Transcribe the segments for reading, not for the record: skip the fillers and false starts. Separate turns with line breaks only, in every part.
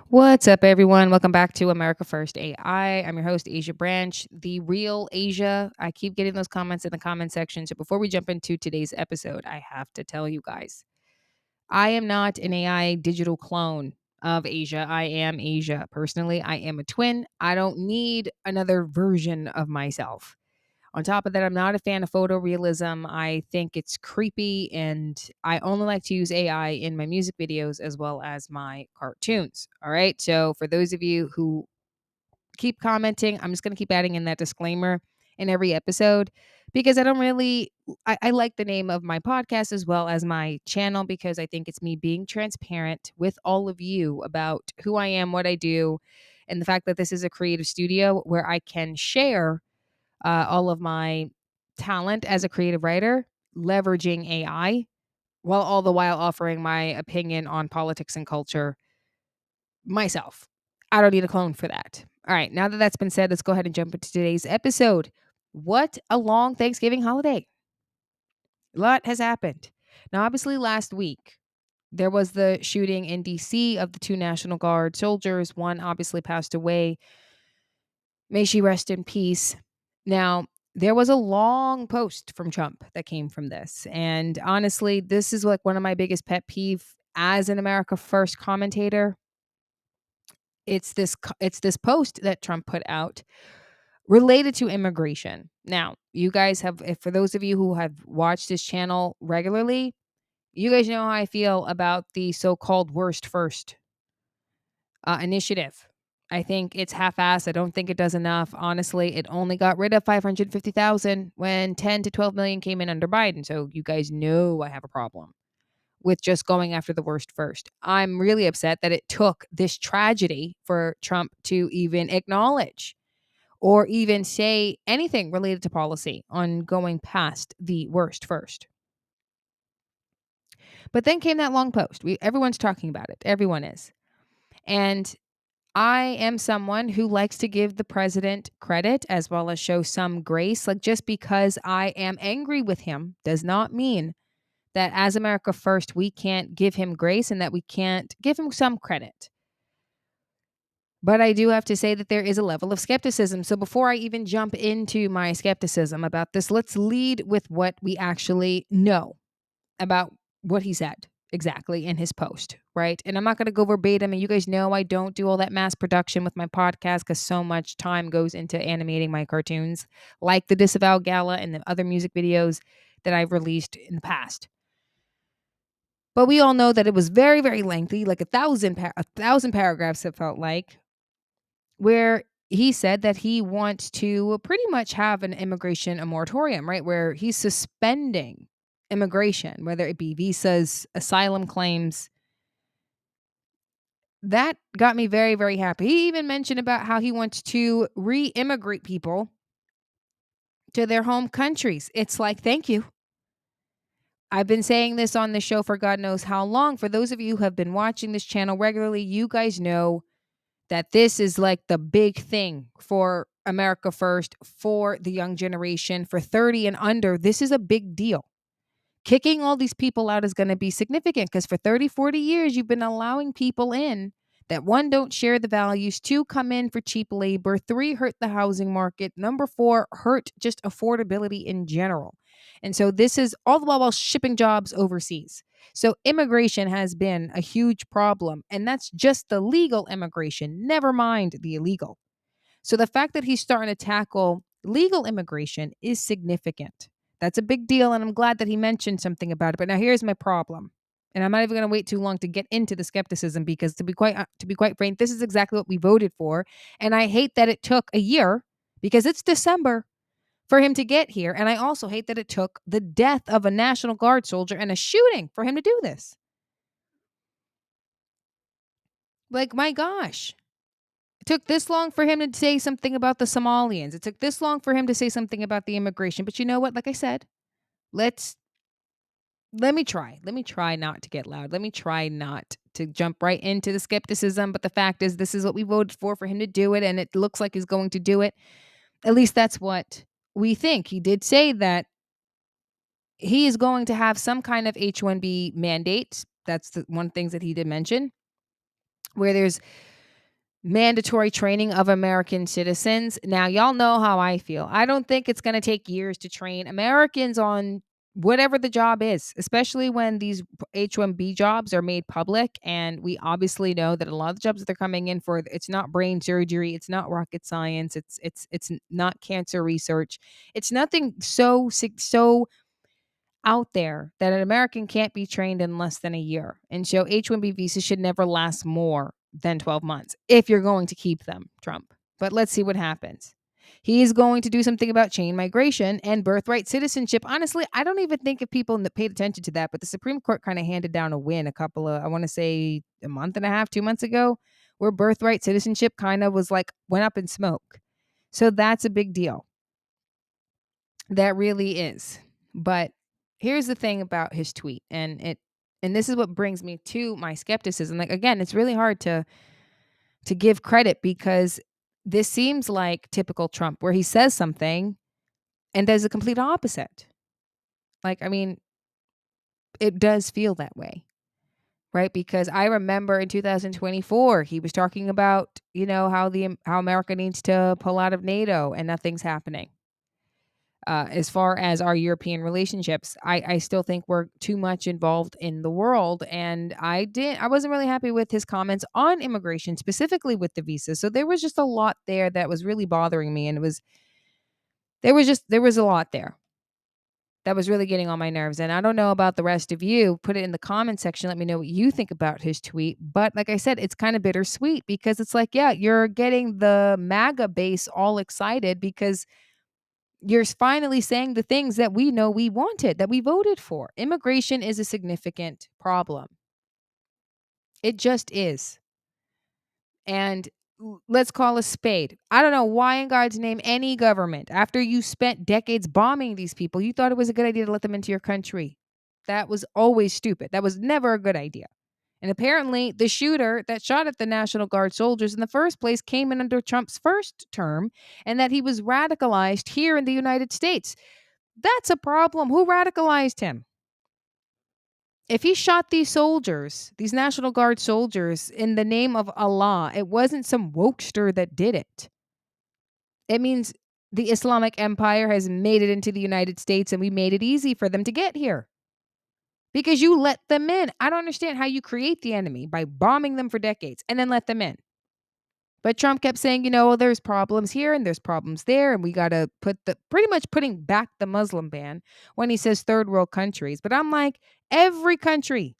What's up, everyone? Welcome back to America First AI. I'm your host, Asia Branch, the real Asia. I keep getting those comments in the comment section. So before we jump into today's episode, I have to tell you guys I am not an AI digital clone of Asia. I am Asia. Personally, I am a twin. I don't need another version of myself. On top of that, I'm not a fan of photorealism. I think it's creepy, and I only like to use AI in my music videos as well as my cartoons. All right. So, for those of you who keep commenting, I'm just going to keep adding in that disclaimer in every episode because I don't really, I like the name of my podcast as well as my channel because I think it's me being transparent with all of you about who I am, what I do, and the fact that this is a creative studio where I can share all of my talent as a creative writer, leveraging AI, while all the while offering my opinion on politics and culture myself. I don't need a clone for that. All right, now that that's been said, let's go ahead and jump into today's episode. What a long Thanksgiving holiday. A lot has happened. Now, obviously, last week, there was the shooting in DC of the two National Guard soldiers. One obviously passed away. May she rest in peace. Now, there was a long post from Trump that came from this. And honestly, this is like one of my biggest pet peeve as an America First commentator. It's this post that Trump put out related to immigration. Now, you guys have if for those of you who have watched this channel regularly, you guys know how I feel about the so-called worst first initiative. I think it's half-assed. I don't think it does enough. Honestly, it only got rid of 550,000 when 10 to 12 million came in under Biden. So you guys know I have a problem with just going after the worst first. I'm really upset that it took this tragedy for Trump to even acknowledge or even say anything related to policy on going past the worst first. But then came that long post. Everyone's talking about it. Everyone is. And I am someone who likes to give the president credit as well as show some grace. Like just because I am angry with him does not mean that as America First, we can't give him grace and that we can't give him some credit. But I do have to say that there is a level of skepticism. So before I even jump into my skepticism about this, let's lead with what we actually know about what he said exactly in his post, right? And I'm not going to go verbatim. And you guys know I don't do all that mass production with my podcast because so much time goes into animating my cartoons, like the Disavow Gala and the other music videos that I've released in the past. But we all know that it was very, very lengthy, like a thousand paragraphs. It felt like where he said that he wants to pretty much have an immigration a moratorium, right? Where he's suspending immigration, whether it be visas, asylum claims. That got me very, very happy. He even mentioned about how he wants to re-immigrate people to their home countries. It's like, thank you. I've been saying this on the show for God knows how long. For those of you who have been watching this channel regularly, you guys know that this is like the big thing for America First, for the young generation, for 30 and under. This is a big deal. Kicking all these people out is going to be significant because for 30, 40 years, you've been allowing people in that one, don't share the values, two, come in for cheap labor, three, hurt the housing market, number four, hurt just affordability in general. And so this is all the while shipping jobs overseas. So immigration has been a huge problem, and that's just the legal immigration, never mind the illegal. So the fact that he's starting to tackle legal immigration is significant. That's a big deal, and I'm glad that he mentioned something about it. But now here's my problem. And I'm not even going to wait too long to get into the skepticism because to be quite frank, this is exactly what we voted for, and I hate that it took a year because it's December for him to get here, and I also hate that it took the death of a National Guard soldier and a shooting for him to do this. Like my gosh. It took this long for him to say something about the Somalians. It took this long for him to say something about the immigration. But you know what? Like I said, let's let me try. Let me try not to get loud. Let me try not to jump right into the skepticism. But the fact is, this is what we voted for him to do it, and it looks like he's going to do it. At least that's what we think. He did say that he is going to have some kind of H-1B mandate. That's the one thing that he did mention, where there's mandatory training of American citizens. Now, y'all know how I feel. I don't think it's going to take years to train Americans on whatever the job is, especially when these H-1B jobs are made public. And we obviously know that a lot of the jobs that they're coming in for, it's not brain surgery, it's not rocket science, it's not cancer research. It's nothing so out there that an American can't be trained in less than a year. And so H-1B visas should never last more than 12 months if you're going to keep them, Trump. But let's see what happens. He's going to do something about chain migration and birthright citizenship. Honestly, I don't even think if people paid attention to that, but the Supreme Court kind of handed down a win a couple of, I want to say a month and a half, 2 months ago, where birthright citizenship kind of was like went up in smoke. So that's a big deal. That really is. But here's the thing about his tweet, and this is what brings me to my skepticism. Like again, it's really hard to give credit because this seems like typical Trump where he says something and does the complete opposite. Like I mean, it does feel that way. Right? Because I remember in 2024 he was talking about, how America needs to pull out of NATO and nothing's happening. As far as our European relationships, I still think we're too much involved in the world. And I wasn't really happy with his comments on immigration, specifically with the visa. So there was just a lot there that was really bothering me. And there was a lot there that was really getting on my nerves. And I don't know about the rest of you. Put it in the comment section. Let me know what you think about his tweet. But like I said, it's kind of bittersweet because it's like, yeah, you're getting the MAGA base all excited because you're finally saying the things that we know we wanted, that we voted for. Immigration is a significant problem. It just is. And let's call a spade. I don't know why, in God's name, any government, after you spent decades bombing these people, you thought it was a good idea to let them into your country. That was always stupid. That was never a good idea. And apparently, the shooter that shot at the National Guard soldiers in the first place came in under Trump's first term, and that he was radicalized here in the United States. That's a problem. Who radicalized him? If he shot these soldiers, these National Guard soldiers, in the name of Allah, it wasn't some wokester that did it. It means the Islamic Empire has made it into the United States and we made it easy for them to get here because you let them in. I don't understand how you create the enemy by bombing them for decades and then let them in. But Trump kept saying, well, there's problems here and there's problems there. And we got to pretty much putting back the Muslim ban when he says third world countries. But I'm like, every country.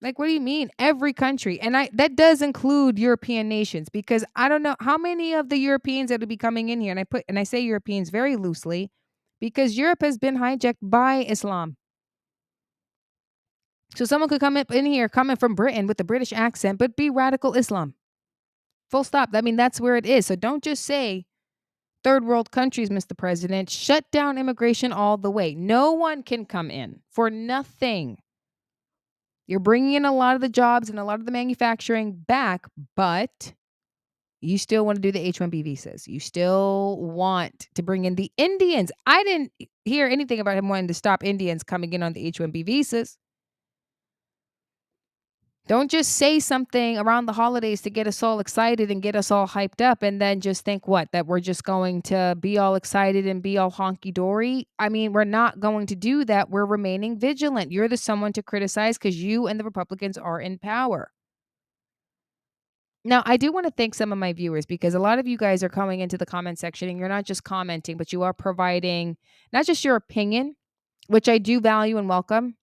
Like, what do you mean? Every country. And that does include European nations because I don't know how many of the Europeans that will be coming in here. And I say Europeans very loosely because Europe has been hijacked by Islam. So someone could come in here, coming from Britain with a British accent, but be radical Islam. Full stop. I mean, that's where it is. So don't just say third world countries, Mr. President. Shut down immigration all the way. No one can come in for nothing. You're bringing in a lot of the jobs and a lot of the manufacturing back, but you still want to do the H-1B visas. You still want to bring in the Indians. I didn't hear anything about him wanting to stop Indians coming in on the H-1B visas. Don't just say something around the holidays to get us all excited and get us all hyped up and then just think what? That we're just going to be all excited and be all honky dory. I mean, we're not going to do that. We're remaining vigilant. You're the someone to criticize because you and the Republicans are in power. Now, I do want to thank some of my viewers because a lot of you guys are coming into the comment section and you're not just commenting, but you are providing not just your opinion, which I do value and welcome,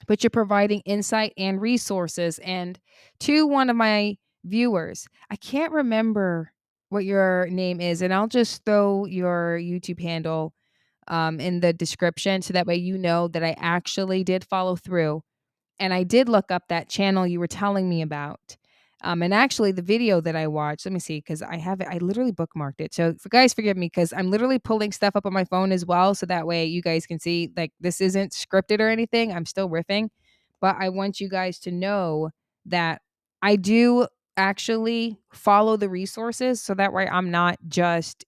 but you're providing insight and resources. And to one of my viewers, I can't remember what your name is, and I'll just throw your YouTube handle in the description so that way you know that I actually did follow through and I did look up that channel you were telling me about. And actually, the video that I watched, let me see, because I have it, I literally bookmarked it. So, for guys, forgive me because I'm literally pulling stuff up on my phone as well. So that way you guys can see, like, this isn't scripted or anything. I'm still riffing. But I want you guys to know that I do actually follow the resources. So that way I'm not just,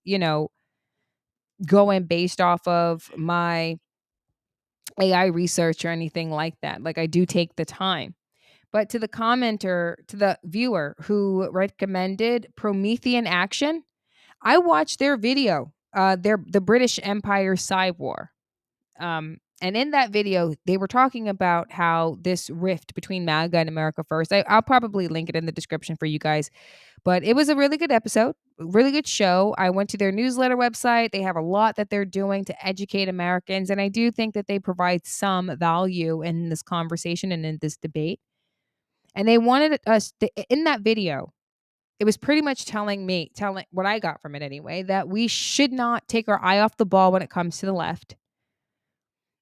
going based off of my AI research or anything like that. Like, I do take the time. But to the commenter, to the viewer who recommended Promethean action, I watched their video, the British Empire Side War. And in that video, they were talking about how this rift between MAGA and America First. I'll probably link it in the description for you guys. But it was a really good episode, a really good show. I went to their newsletter website. They have a lot that they're doing to educate Americans. And I do think that they provide some value in this conversation and in this debate. And they wanted us in that video, it was pretty much telling what I got from it anyway, that we should not take our eye off the ball when it comes to the left,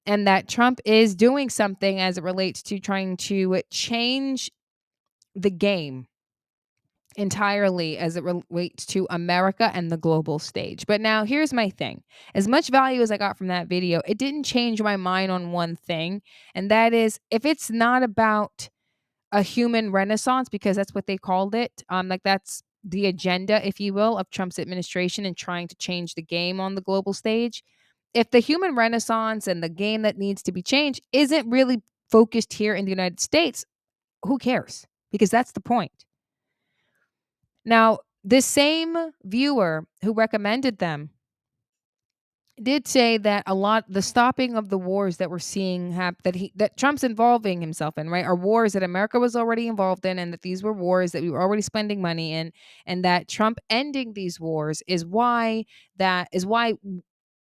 and that Trump is doing something as it relates to trying to change the game entirely as it relates to America and the global stage. But now here's my thing. As much value as I got from that video, it didn't change my mind on one thing, and that is if it's not about a human renaissance, because that's what they called it. Like that's the agenda, if you will, of Trump's administration and trying to change the game on the global stage. If the human renaissance and the game that needs to be changed isn't really focused here in the United States, who cares? Because that's the point. Now, this same viewer who recommended them did say that a lot the stopping of the wars that we're seeing that Trump's involving himself in, right, are wars that America was already involved in, and that these were wars that we were already spending money in, and that Trump ending these wars is why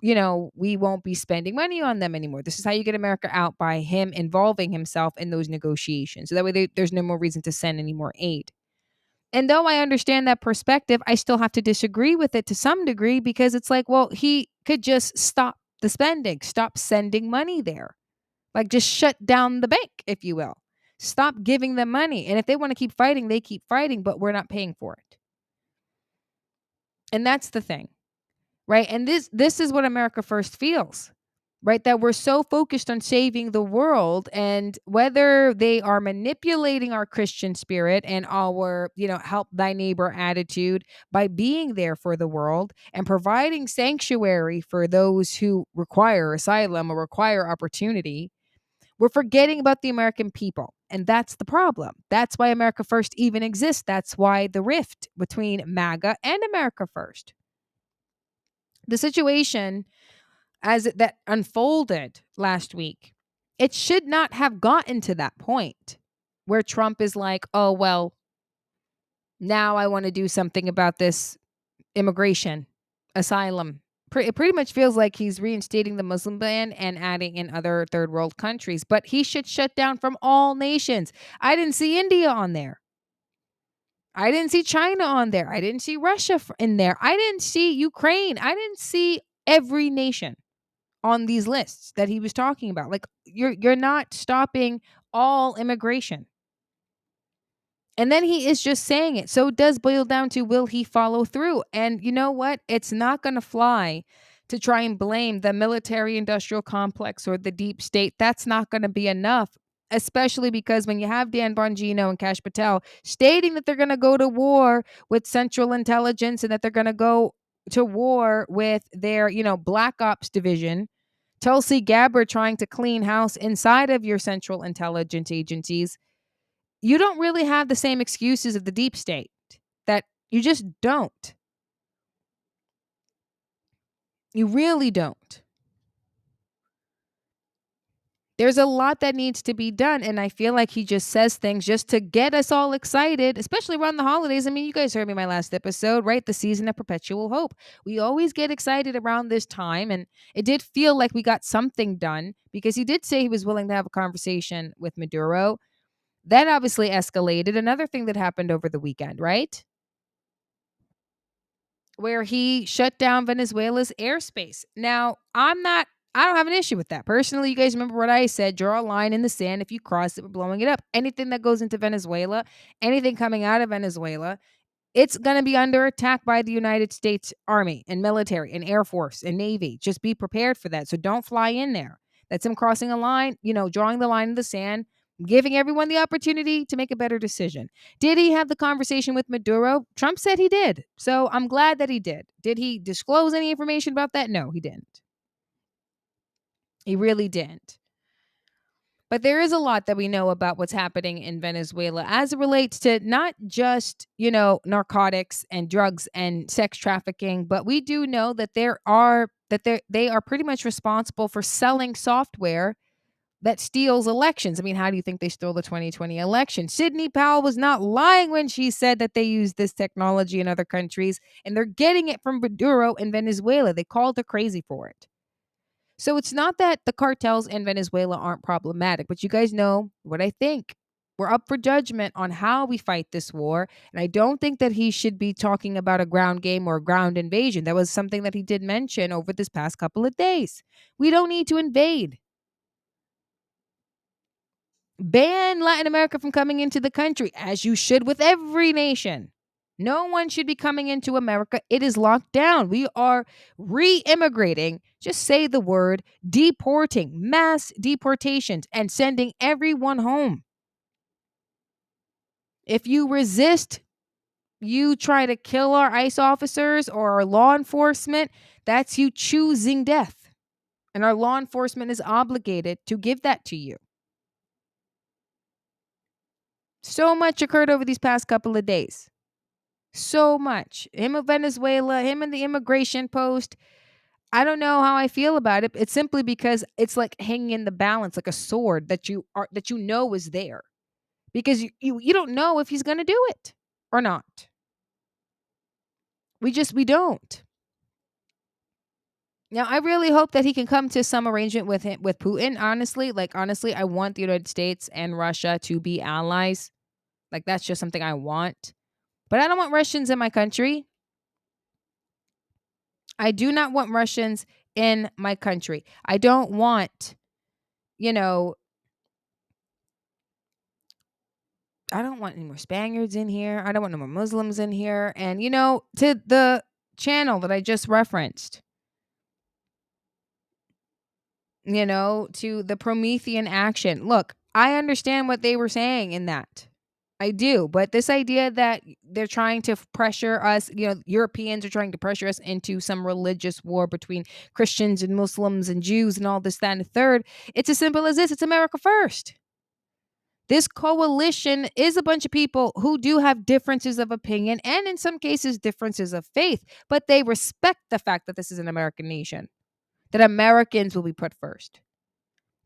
we won't be spending money on them anymore. This is how you get America out, by him involving himself in those negotiations. So that way there's no more reason to send any more aid. And though I understand that perspective, I still have to disagree with it to some degree, because it's like, well, he could just stop the spending, stop sending money there. Like just shut down the bank, if you will. Stop giving them money. And if they want to keep fighting, they keep fighting, but we're not paying for it. And that's the thing, right? And this is what America First feels, right? That we're so focused on saving the world, and whether they are manipulating our Christian spirit and our, help thy neighbor attitude by being there for the world and providing sanctuary for those who require asylum or require opportunity, we're forgetting about the American people. And that's the problem. That's why America First even exists. That's why the rift between MAGA and America First. The situation that unfolded last week, it should not have gotten to that point where Trump is like, oh, well, now I want to do something about this immigration, asylum. It pretty much feels like he's reinstating the Muslim ban and adding in other third world countries, but he should shut down from all nations. I didn't see India on there. I didn't see China on there. I didn't see Russia in there. I didn't see Ukraine. I didn't see every nation on these lists that he was talking about. Like you're not stopping all immigration. And then he is just saying it. So it does boil down to, will he follow through? And you know what? It's not going to fly to try and blame the military industrial complex or the deep state. That's not going to be enough, especially because when you have Dan Bongino and Kash Patel stating that they're going to go to war with Central Intelligence and that they're going to go to war with their, Black Ops division, Tulsi Gabbard trying to clean house inside of your Central Intelligence agencies, you don't really have the same excuses of the deep state. That you just don't. You really don't. There's a lot that needs to be done, and I feel like he just says things just to get us all excited, especially around the holidays. I mean, you guys heard me in my last episode, right? The season of perpetual hope. We always get excited around this time, and it did feel like we got something done, because he did say he was willing to have a conversation with Maduro. That obviously escalated. Another thing that happened over the weekend, right? Where he shut down Venezuela's airspace. Now, I don't have an issue with that. Personally, you guys remember what I said, draw a line in the sand. If you cross it, we're blowing it up. Anything that goes into Venezuela, anything coming out of Venezuela, it's going to be under attack by the United States Army and military and Air Force and Navy. Just be prepared for that. So don't fly in there. That's him crossing a line, drawing the line in the sand, giving everyone the opportunity to make a better decision. Did he have the conversation with Maduro? Trump said he did. So I'm glad that he did. Did he disclose any information about that? No, he didn't. He really didn't. But there is a lot that we know about what's happening in Venezuela as it relates to not just, narcotics and drugs and sex trafficking, but we do know that they are pretty much responsible for selling software that steals elections. I mean, how do you think they stole the 2020 election? Sidney Powell was not lying when she said that they use this technology in other countries, and they're getting it from Maduro in Venezuela. They called her crazy for it. So it's not that the cartels in Venezuela aren't problematic, but you guys know what I think. We're up for judgment on how we fight this war. And I don't think that he should be talking about a ground game or a ground invasion. That was something that he did mention over this past couple of days. We don't need to invade. Ban Latin America from coming into the country, as you should with every nation. No one should be coming into America. It is locked down. We are re immigrating. Just say the word deporting, mass deportations, and sending everyone home. If you resist, you try to kill our ICE officers or our law enforcement, that's you choosing death. And our law enforcement is obligated to give that to you. So much occurred over these past couple of days. So much. Him of Venezuela, him and the immigration post. I don't know how I feel about it. It's simply because it's like hanging in the balance, like a sword that you know is there. Because you don't know if he's gonna do it or not. We don't. Now I really hope that he can come to some arrangement with Putin. Honestly, I want the United States and Russia to be allies. Like that's just something I want. But I don't want Russians in my country. I do not want Russians in my country. I don't want, you know, I don't want any more Spaniards in here. I don't want no more Muslims in here. And, to the channel that I just referenced, to the Promethean action. Look, I understand what they were saying in that. I do. But this idea that they're trying to pressure us, Europeans are trying to pressure us into some religious war between Christians and Muslims and Jews and all this, that, and the third. It's as simple as this. It's America first. This coalition is a bunch of people who do have differences of opinion and in some cases differences of faith, but they respect the fact that this is an American nation, that Americans will be put first,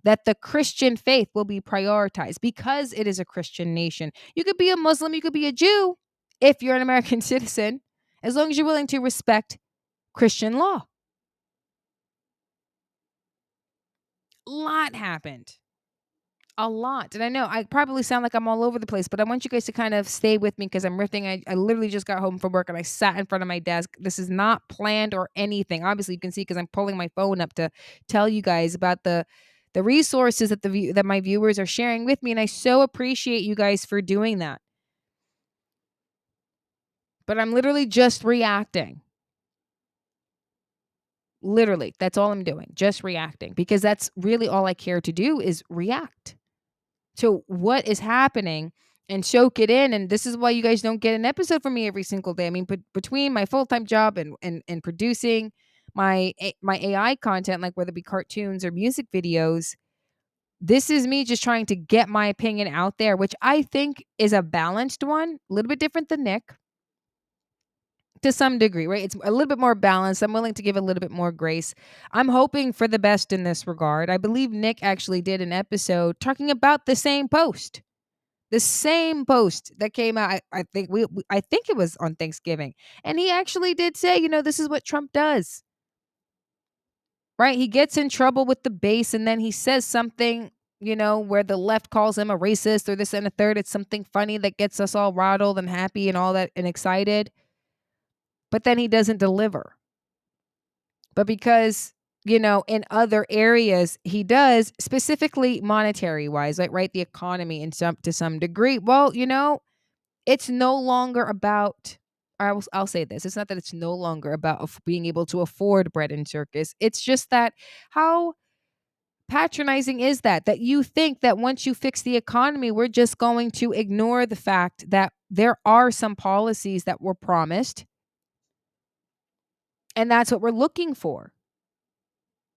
that the Christian faith will be prioritized because it is a Christian nation. You could be a Muslim, you could be a Jew if you're an American citizen, as long as you're willing to respect Christian law. A lot happened. A lot. And I know I probably sound like I'm all over the place, but I want you guys to kind of stay with me because I'm riffing. I literally just got home from work and I sat in front of my desk. This is not planned or anything. Obviously, you can see because I'm pulling my phone up to tell you guys about the resources that my viewers are sharing with me, and I so appreciate you guys for doing that. But I'm literally just reacting. Literally, that's all I'm doing, just reacting because that's really all I care to do is react to what is happening and soak it in. And this is why you guys don't get an episode from me every single day. I mean, between my full-time job and producing my AI content, like whether it be cartoons or music videos, this is me just trying to get my opinion out there, which I think is a balanced one, a little bit different than Nick to some degree, right? It's a little bit more balanced. I'm willing to give a little bit more grace. I'm hoping for the best in this regard. I believe Nick actually did an episode talking about the same post. The same post that came out, I think it was on Thanksgiving, and he actually did say, this is what Trump does, right? He gets in trouble with the base, and then he says something, where the left calls him a racist or this and a third. It's something funny that gets us all rattled and happy and all that and excited, but then he doesn't deliver. But because in other areas he does, specifically monetary wise, like right, the economy in to some degree. Well, it's no longer about, I'll say this. It's not that it's no longer about being able to afford bread and circus. It's just that how patronizing is that you think that once you fix the economy, we're just going to ignore the fact that there are some policies that were promised. And that's what we're looking for.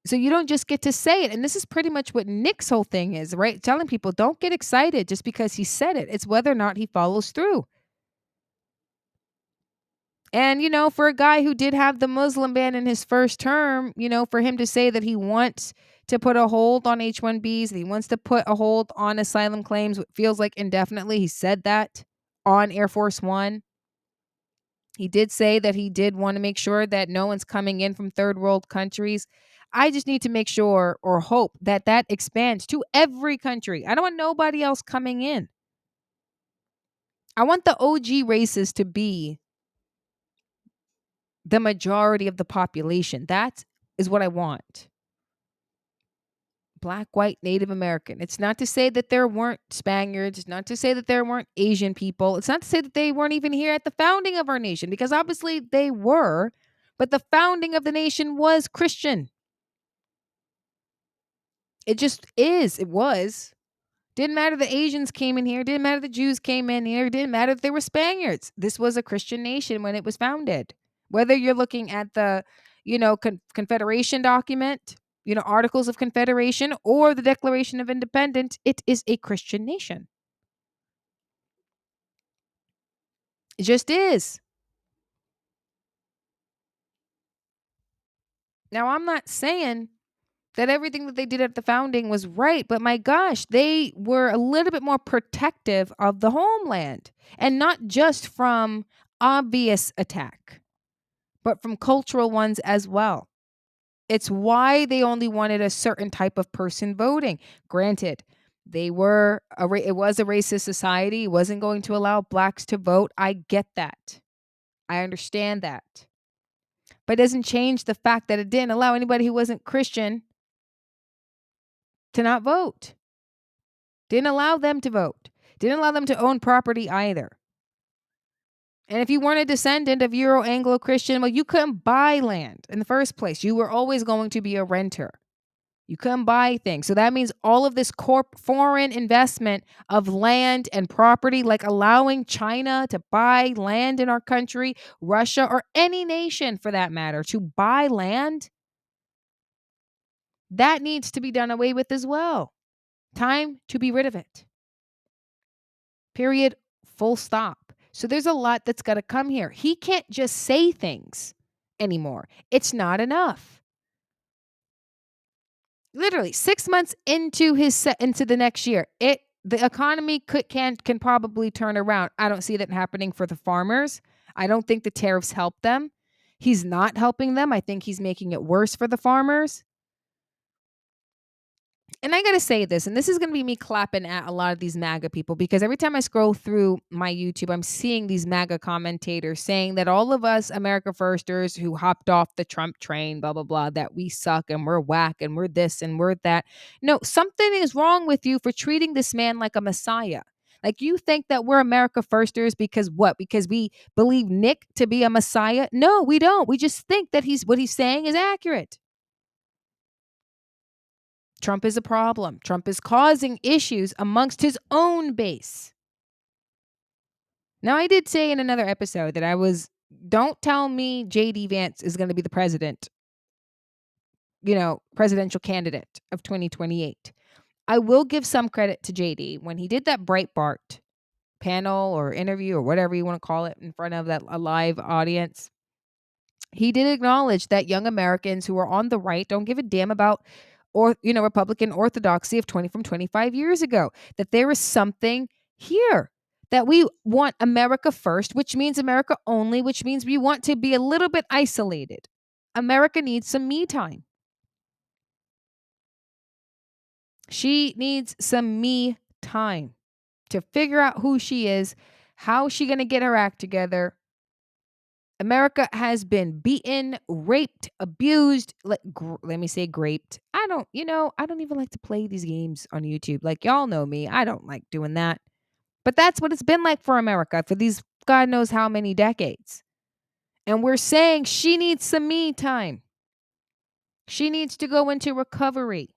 So you don't just get to say it. And this is pretty much what Nick's whole thing is, right? Telling people don't get excited just because he said it. It's whether or not he follows through. And, for a guy who did have the Muslim ban in his first term, for him to say that he wants to put a hold on H-1Bs, that he wants to put a hold on asylum claims, what feels like indefinitely. He said that on Air Force One. He did say that he did want to make sure that no one's coming in from third world countries. I just need to make sure or hope that that expands to every country. I don't want nobody else coming in. I want the OG races to be the majority of the population. That is what I want. Black, white, Native American. It's not to say that there weren't Spaniards. It's not to say that there weren't Asian people. It's not to say that they weren't even here at the founding of our nation, because obviously they were. But the founding of the nation was Christian. It just is. It was. Didn't matter the Asians came in here. Didn't matter the Jews came in here. Didn't matter if they were Spaniards. This was a Christian nation when it was founded. Whether you're looking at the, Confederation document, Articles of Confederation, or the Declaration of Independence, it is a Christian nation. It just is. Now, I'm not saying that everything that they did at the founding was right, but my gosh, they were a little bit more protective of the homeland, and not just from obvious attack, but from cultural ones as well. It's why they only wanted a certain type of person voting. Granted, it was a racist society. It wasn't going to allow blacks to vote. I get that. I understand that. But it doesn't change the fact that it didn't allow anybody who wasn't Christian to not vote. Didn't allow them to vote. Didn't allow them to own property either. And if you weren't a descendant of Euro Anglo Christian, well, you couldn't buy land in the first place. You were always going to be a renter. You couldn't buy things. So that means all of this foreign investment of land and property, like allowing China to buy land in our country, Russia, or any nation for that matter, to buy land, that needs to be done away with as well. Time to be rid of it. Period. Full stop. So there's a lot that's got to come here. He can't just say things anymore. It's not enough. Literally 6 months into into the next year, the economy can probably turn around. I don't see that happening for the farmers. I don't think the tariffs help them. He's not helping them. I think he's making it worse for the farmers. And I got to say this, and this is going to be me clapping at a lot of these MAGA people, because every time I scroll through my YouTube, I'm seeing these MAGA commentators saying that all of us America Firsters who hopped off the Trump train, blah, blah, blah, that we suck and we're whack and we're this and we're that. No, something is wrong with you for treating this man like a messiah. Like, you think that we're America Firsters because what? Because we believe Nick to be a messiah? No, we don't. We just think that what he's saying is accurate. Trump is a problem. Trump is causing issues amongst his own base. Now, I did say in another episode that don't tell me JD Vance is going to be the presidential candidate of 2028. I will give some credit to JD when he did that Breitbart panel or interview or whatever you want to call it in front of a live audience. He did acknowledge that young Americans who are on the right don't give a damn about Republican orthodoxy of 25 years ago, that there is something here, that we want America first, which means America only, which means we want to be a little bit isolated. America needs some me time. She needs some me time to figure out who she is, how is she going to get her act together. America has been beaten, raped, abused. Let me say graped. I don't even like to play these games on YouTube. Like, y'all know me. I don't like doing that. But that's what it's been like for America for these God knows how many decades. And we're saying she needs some me time. She needs to go into recovery.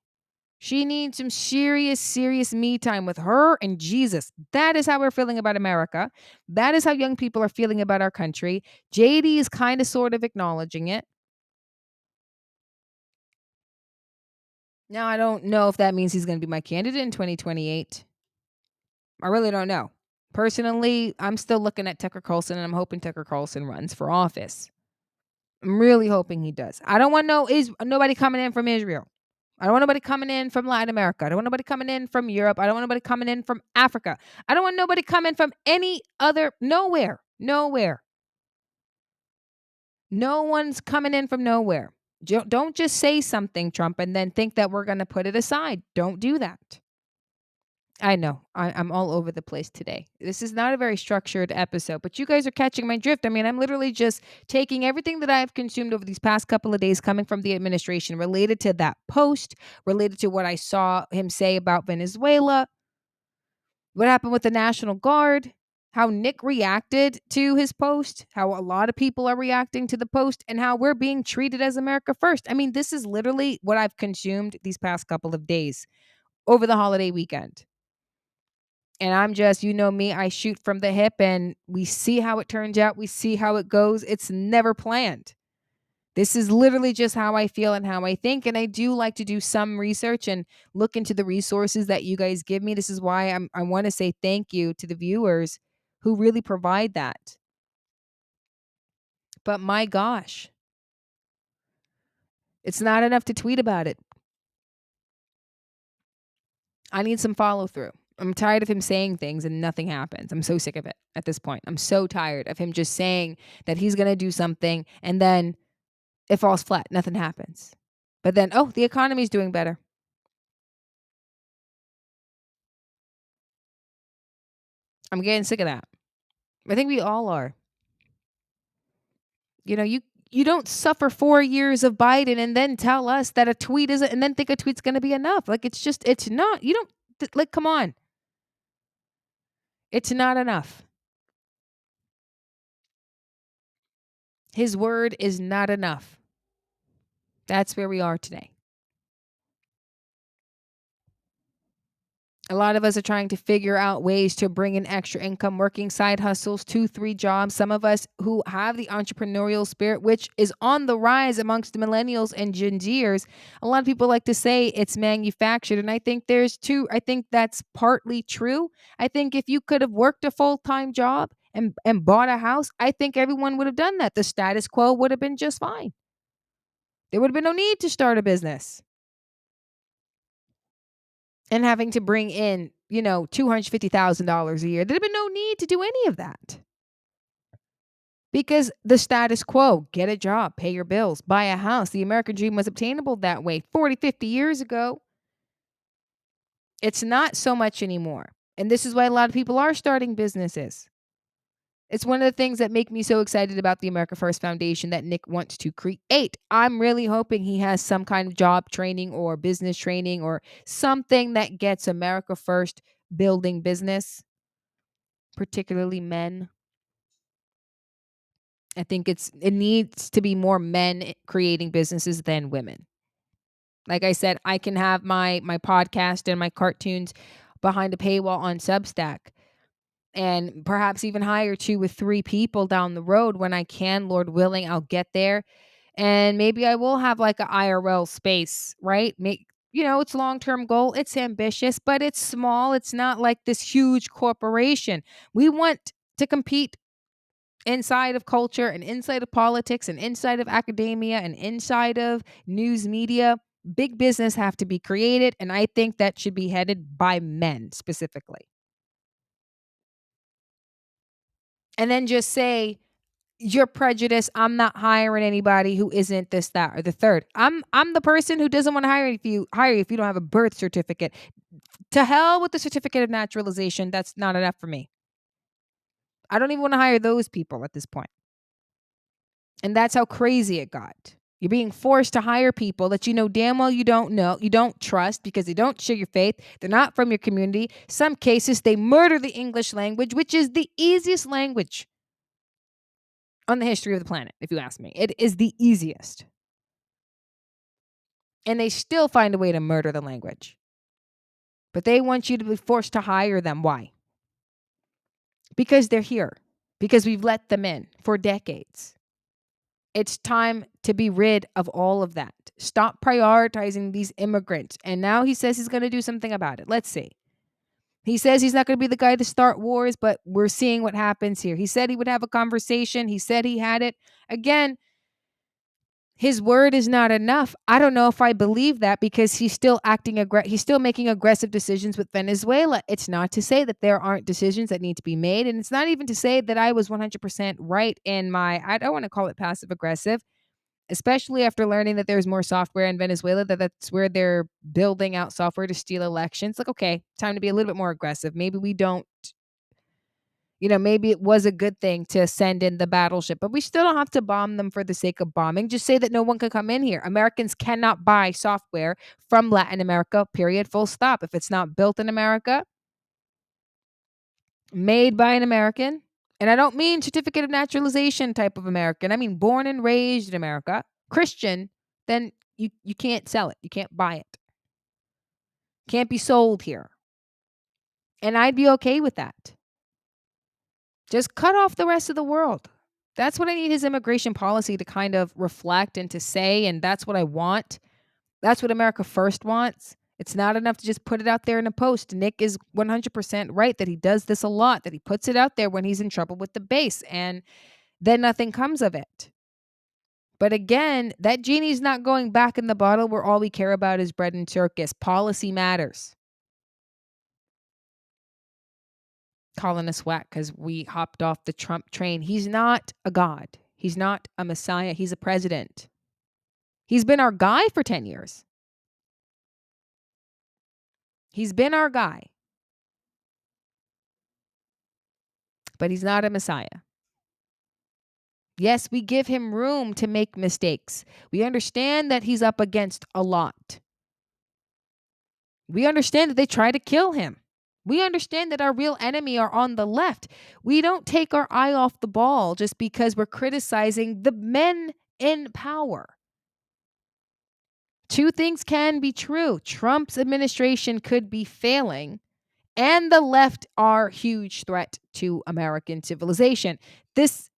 She needs some serious, serious me time with her and Jesus. That is how we're feeling about America. That is how young people are feeling about our country. JD is kind of sort of acknowledging it. Now, I don't know if that means he's gonna be my candidate in 2028. I really don't know. Personally, I'm still looking at Tucker Carlson, and I'm hoping Tucker Carlson runs for office. I'm really hoping he does. I don't want nobody coming in from Israel. I don't want nobody coming in from Latin America. I don't want nobody coming in from Europe. I don't want nobody coming in from Africa. I don't want nobody coming from any other nowhere. Nowhere. No one's coming in from nowhere. Don't just say something, Trump, and then think that we're going to put it aside. Don't do that. I know. I'm all over the place today. This is not a very structured episode, but you guys are catching my drift. I mean, I'm literally just taking everything that I've consumed over these past couple of days coming from the administration related to that post, related to what I saw him say about Venezuela, what happened with the National Guard, how Nick reacted to his post, how a lot of people are reacting to the post, and how we're being treated as America first. I mean, this is literally what I've consumed these past couple of days over the holiday weekend. And I'm just, you know me, I shoot from the hip and we see how it turns out. We see how it goes. It's never planned. This is literally just how I feel and how I think. And I do like to do some research and look into the resources that you guys give me. This is why I want to say thank you to the viewers who really provide that. But my gosh, it's not enough to tweet about it. I need some follow through. I'm tired of him saying things and nothing happens. I'm so sick of it at this point. I'm so tired of him just saying that he's going to do something and then it falls flat. Nothing happens. But then, oh, the economy's doing better. I'm getting sick of that. I think we all are. You know, you don't suffer 4 years of Biden and then tell us that a tweet isn't and then think a tweet's going to be enough. Like it's not. You don't like come on. It's not enough. His word is not enough. That's where we are today. A lot of us are trying to figure out ways to bring in extra income, working side hustles, 2, 3 jobs. Some of us who have the entrepreneurial spirit, which is on the rise amongst the millennials and Gen Zers, a lot of people like to say it's manufactured. And I think I think that's partly true. I think if you could have worked a full-time job and bought a house, I think everyone would have done that. The status quo would have been just fine. There would have been no need to start a business. And having to bring in, $250,000 a year. There'd have been no need to do any of that. Because the status quo, get a job, pay your bills, buy a house. The American dream was obtainable that way 40, 50 years ago. It's not so much anymore. And this is why a lot of people are starting businesses. It's one of the things that make me so excited about the America First Foundation that Nick wants to create. I'm really hoping he has some kind of job training or business training or something that gets America First building business, particularly men. I think it needs to be more men creating businesses than women. Like I said, I can have my podcast and my cartoons behind a paywall on Substack and perhaps even hire 2 or 3 people down the road when I can, Lord willing, I'll get there. And maybe I will have like a IRL space, right? It's long-term goal. It's ambitious, but it's small. It's not like this huge corporation. We want to compete inside of culture and inside of politics and inside of academia and inside of news media. Big business have to be created, and I think that should be headed by men specifically. And then just say you're prejudiced. I'm not hiring anybody who isn't this, that, or the third. I'm the person who doesn't want to hire you if you don't have a birth certificate. To hell with the certificate of naturalization. That's not enough for me. I don't even want to hire those people at this point. And that's how crazy it got. You're being forced to hire people that you know damn well you don't trust because they don't share your faith. They're not from your community. Some cases, they murder the English language, which is the easiest language on the history of the planet, if you ask me. It is the easiest. And they still find a way to murder the language. But they want you to be forced to hire them. Why? Because they're here. Because we've let them in for decades. It's time to be rid of all of that. Stop prioritizing these immigrants. And now he says he's going to do something about it. Let's see. He says he's not going to be the guy to start wars, but we're seeing what happens here. He said he would have a conversation. He said he had it. Again, his word is not enough. I don't know if I believe that because he's still he's still making aggressive decisions with Venezuela. It's not to say that there aren't decisions that need to be made, and it's not even to say that I was 100% right in my I don't want to call it passive aggressive, especially after learning that there's more software in Venezuela that's where they're building out software to steal elections. Like, okay, time to be a little bit more aggressive. Maybe we don't maybe it was a good thing to send in the battleship, but we still don't have to bomb them for the sake of bombing. Just say that no one can come in here. Americans cannot buy software from Latin America, period, full stop. If it's not built in America, made by an American, and I don't mean certificate of naturalization type of American, I mean born and raised in America, Christian, then you can't sell it. You can't buy it. Can't be sold here. And I'd be okay with that. Just cut off the rest of the world. That's what I need his immigration policy to kind of reflect and to say, and that's what I want. That's what America First wants. It's not enough to just put it out there in a post. Nick is 100% right that he does this a lot, that he puts it out there when he's in trouble with the base, and then nothing comes of it. But again, that genie's not going back in the bottle where all we care about is bread and circus. Policy matters. Calling us whack because we hopped off the Trump train. He's not a god. He's not a messiah. He's a president. He's been our guy for 10 years. He's been our guy. But he's not a messiah. Yes, we give him room to make mistakes. We understand that he's up against a lot. We understand that they try to kill him. We understand that our real enemy are on the left. We don't take our eye off the ball just because we're criticizing the men in power. Two things can be true. Trump's administration could be failing, and the left are a huge threat to American civilization. These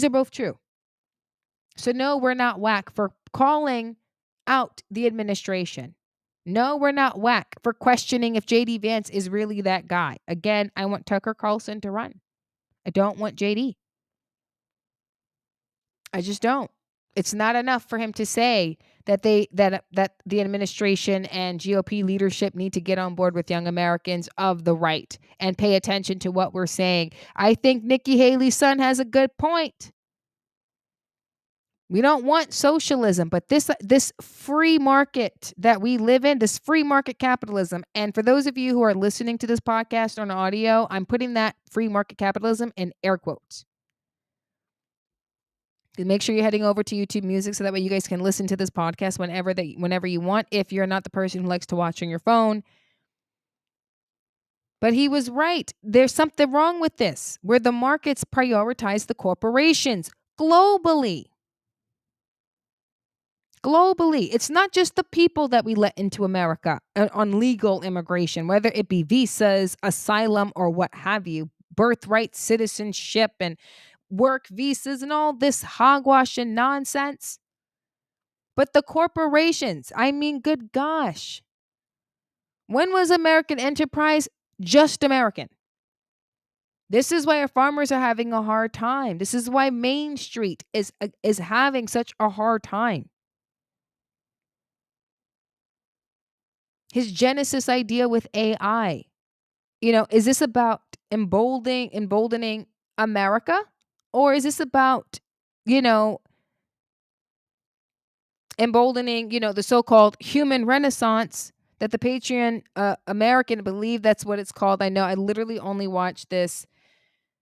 are both true. So no, we're not whack for calling out the administration. No, we're not whack for questioning if JD Vance is really that guy. Again, I want Tucker Carlson to run. I don't want JD. I just don't. It's not enough for him to say that the administration and GOP leadership need to get on board with young Americans of the right and pay attention to what we're saying. I think Nikki Haley's son has a good point. We don't want socialism, but this free market that we live in, this free market capitalism. And for those of you who are listening to this podcast on audio, I'm putting that free market capitalism in air quotes. Make sure you're heading over to YouTube Music so that way you guys can listen to this podcast whenever you want, if you're not the person who likes to watch on your phone. But he was right. There's something wrong with this, where the markets prioritize the corporations globally. Globally, it's not just the people that we let into America on legal immigration, whether it be visas, asylum, or what have you, birthright citizenship and work visas and all this hogwash and nonsense. But the corporations, I mean, good gosh. When was American enterprise just American? This is why our farmers are having a hard time. This is why Main Street is having such a hard time. His Genesis idea with AI. Is this about emboldening America? Or is this about, emboldening, the so-called human renaissance that the Patreon American, I believe that's what it's called. I know I literally only watched this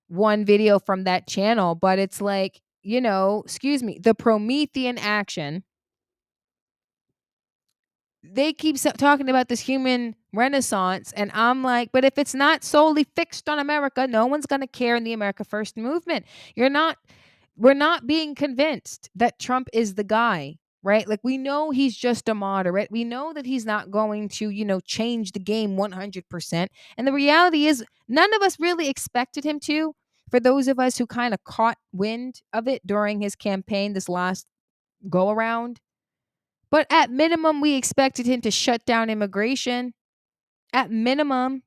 one video from that channel, but it's like, excuse me, the Promethean action. They keep talking about this human renaissance, and I'm like, but if it's not solely fixed on America, no one's going to care in the America First movement. We're not being convinced that Trump is the guy, right? Like, we know he's just a moderate. We know that he's not going to, change the game 100%. And the reality is none of us really expected him to for those of us who kind of caught wind of it during his campaign this last go around. But at minimum, we expected him to shut down immigration. At minimum,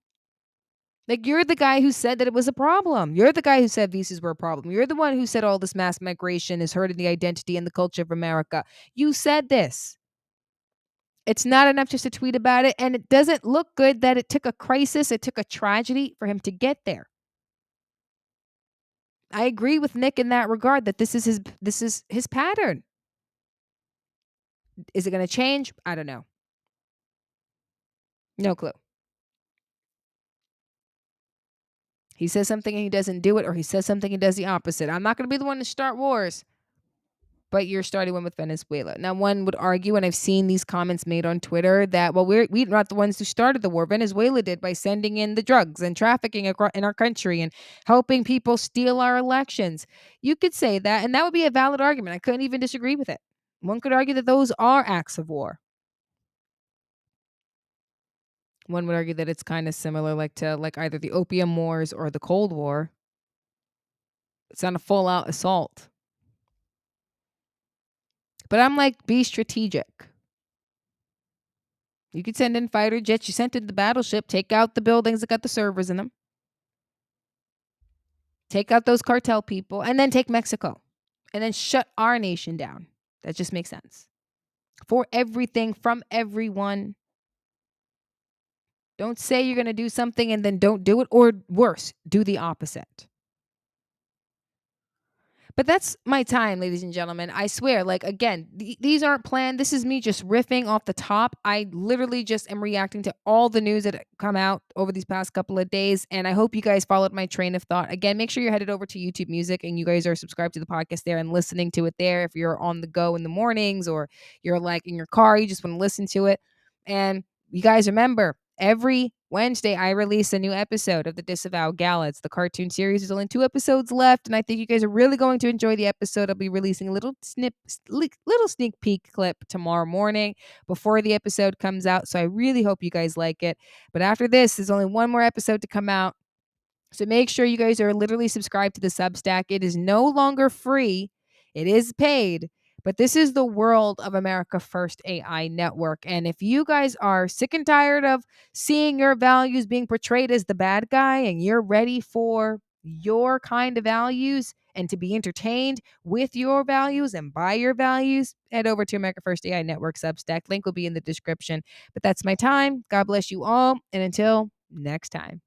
like, you're the guy who said that it was a problem. You're the guy who said visas were a problem. You're the one who said all this mass migration is hurting the identity and the culture of America. You said this. It's not enough just to tweet about it. And it doesn't look good that it took a crisis, it took a tragedy for him to get there. I agree with Nick in that regard that this is his pattern. Is it going to change? I don't know. No clue. He says something and he doesn't do it, or he says something and does the opposite. I'm not going to be the one to start wars, but you're starting one with Venezuela. Now, one would argue, and I've seen these comments made on Twitter, that, well, we're not the ones who started the war. Venezuela did by sending in the drugs and trafficking in our country and helping people steal our elections. You could say that, and that would be a valid argument. I couldn't even disagree with it. One could argue that those are acts of war. One would argue that it's kind of similar, like to either the Opium Wars or the Cold War. It's not a full out assault. But I'm like, be strategic. You could send in fighter jets. You sent in the battleship. Take out the buildings that got the servers in them. Take out those cartel people. And then take Mexico. And then shut our nation down. That just makes sense. For everything, from everyone. Don't say you're going to do something and then don't do it. Or worse, do the opposite. But that's my time, ladies and gentlemen. I swear, again, these aren't planned. This is me just riffing off the top. I literally just am reacting to all the news that come out over these past couple of days. And I hope you guys followed my train of thought. Again, make sure you're headed over to YouTube Music and you guys are subscribed to the podcast there and listening to it there. If you're on the go in the mornings or you're in your car, you just want to listen to it. And you guys remember, every Wednesday, I release a new episode of the Disavow Gala. It's the cartoon series. There's only 2 episodes left, and I think you guys are really going to enjoy the episode. I'll be releasing a little sneak peek clip tomorrow morning before the episode comes out, so I really hope you guys like it. But after this, there's only one more episode to come out. So make sure you guys are literally subscribed to the Substack. It is no longer free. It is paid. But this is the World of America First AI Network. And if you guys are sick and tired of seeing your values being portrayed as the bad guy and you're ready for your kind of values and to be entertained with your values and by your values, head over to America First AI Network Substack. Link will be in the description. But that's my time. God bless you all. And until next time.